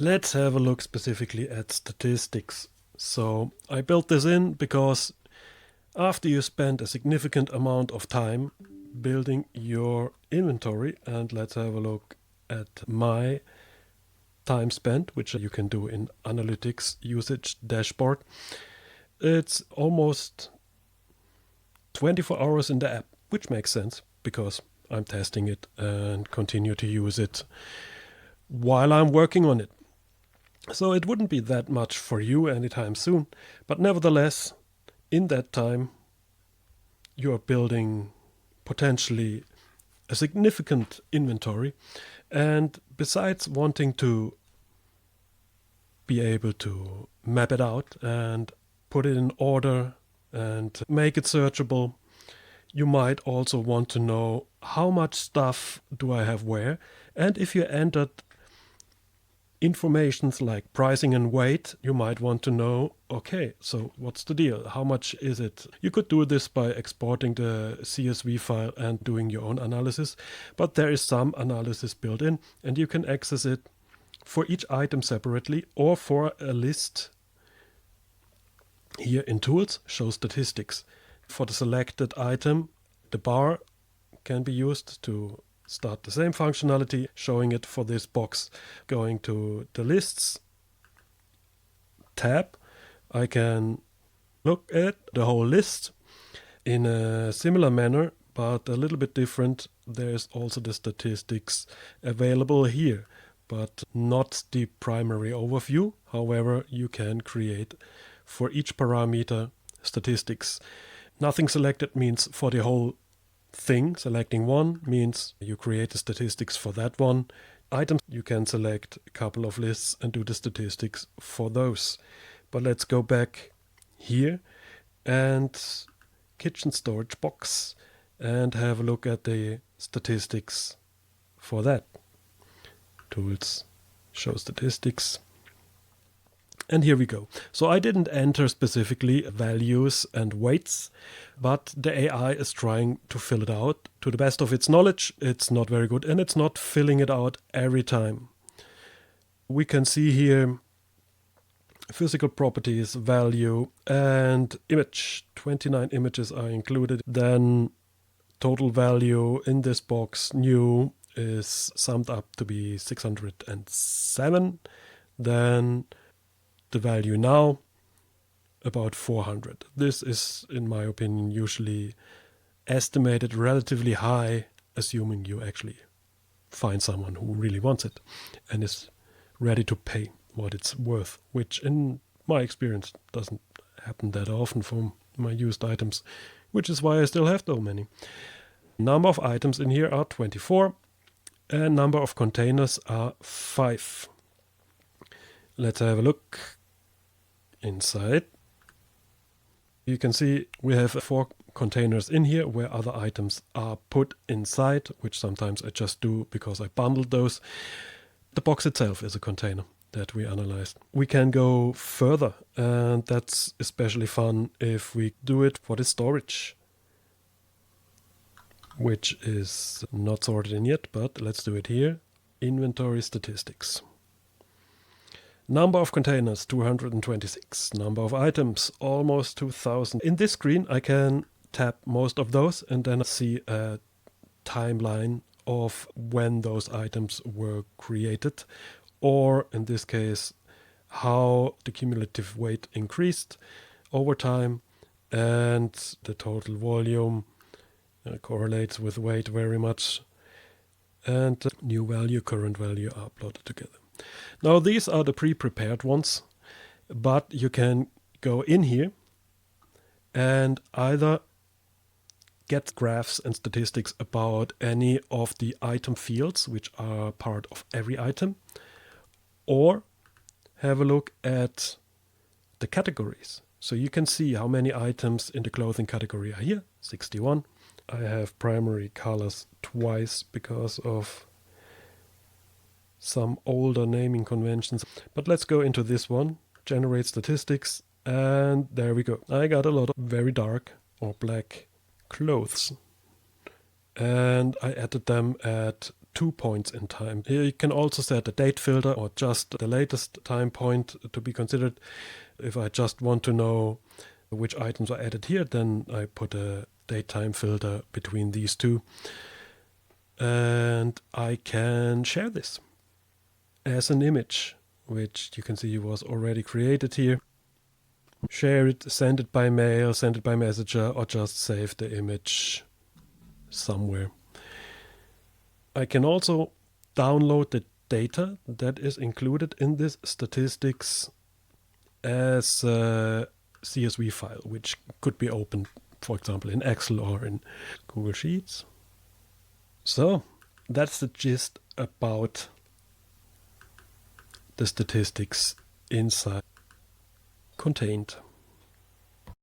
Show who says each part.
Speaker 1: Let's have a look specifically at statistics. So I built this in because after you spend a significant amount of time building your inventory, and let's have a look at my time spent, which you can do in analytics usage dashboard. It's almost 24 hours in the app, which makes sense because I'm testing it and continue to use it while I'm working on it. So it wouldn't be that much for you anytime soon, but nevertheless, in that time, you're building potentially a significant inventory. And besides wanting to be able to map it out and put it in order and make it searchable, you might also want to know how much stuff do I have where. And if you entered informations like pricing and weight, you might want to know, okay, so what's the deal? How much is it? You could do this by exporting the CSV file and doing your own analysis, but there is some analysis built in and you can access it for each item separately or for a list. Here in Tools, show statistics. For the selected item, the bar can be used to start the same functionality, showing it for this box. Going to the lists tab, I can look at the whole list in a similar manner, but a little bit different. There's also the statistics available here, but not the primary overview. However, you can create for each parameter statistics. Nothing selected means for the whole thing. Selecting one means you create the statistics for that one. Items, you can select a couple of lists and do the statistics for those. But let's go back here and kitchen storage box and have a look at the statistics for that. Tools, show statistics. And here we go. So I didn't enter specifically values and weights, but the AI is trying to fill it out. To the best of its knowledge, it's not very good and it's not filling it out every time. We can see here physical properties, value, and image. 29 images are included. Then total value in this box, new, is summed up to be 607. Then the value now, about 400. This is, in my opinion, usually estimated relatively high, assuming you actually find someone who really wants it and is ready to pay what it's worth, which in my experience doesn't happen that often for my used items, which is why I still have so many. Number of items in here are 24 and number of containers are 5. Let's have a look inside. You can see we have 4 containers in here where other items are put inside, which sometimes I just do because I bundled those. The box itself is a container that we analyzed. We can go further, and that's especially fun if we do it for the storage, which is not sorted in yet, but let's do it here. Inventory statistics. Number of containers, 226. Number of items, almost 2000. In this screen, I can tap most of those and then see a timeline of when those items were created, or in this case, how the cumulative weight increased over time, and the total volume correlates with weight very much, and new value, current value are plotted together. Now these are the pre-prepared ones, but you can go in here and either get graphs and statistics about any of the item fields, which are part of every item, or have a look at the categories. So you can see how many items in the clothing category are here, 61. I have primary colors twice because of some older naming conventions. But let's go into this one, generate statistics, and there we go. I got a lot of very dark or black clothes. And I added them at 2 points in time. Here you can also set a date filter or just the latest time point to be considered. If I just want to know which items are added here, then I put a date time filter between these two. And I can share this as an image, which you can see was already created here. Share it, send it by mail, send it by messenger, or just save the image somewhere. I can also download the data that is included in this statistics as a CSV file, which could be opened, for example, in Excel or in Google Sheets. So that's the gist about the statistics inside Contained.